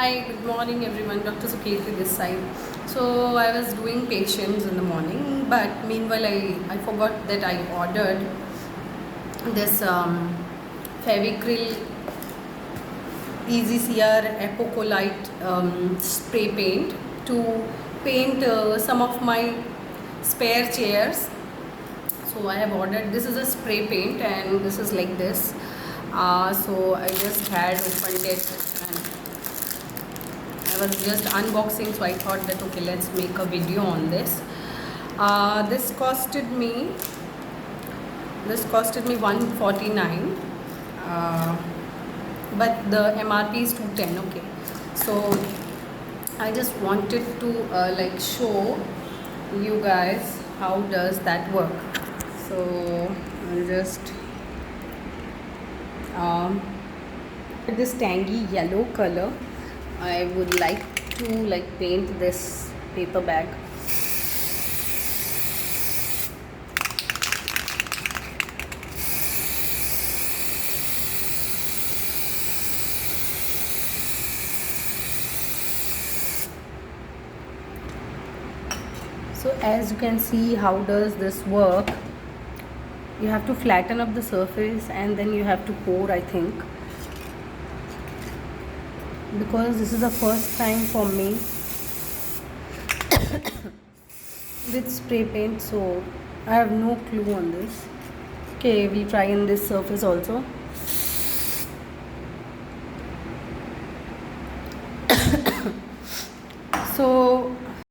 Hi, good morning everyone. Dr. Sukirti this side. So I was doing patients in the morning, but meanwhile I forgot that I ordered this Fevicryl Easy CR Apocolite spray paint to paint some of my spare chairs. So I have ordered, this is a spray paint and this is like this. So I just had opened it and I was just unboxing, so I thought that okay, let's make a video on this. This costed me 149, but the MRP is 210. Okay, so I just wanted to like show you guys how does that work. So I'll just this tangy yellow color. I would like to like paint this paper bag. So as you can see, how does this work? You have to flatten up the surface and then you have to pour, I think, because this is the first time for me with spray paint, so I have no clue on this. Okay, we'll try in this surface also.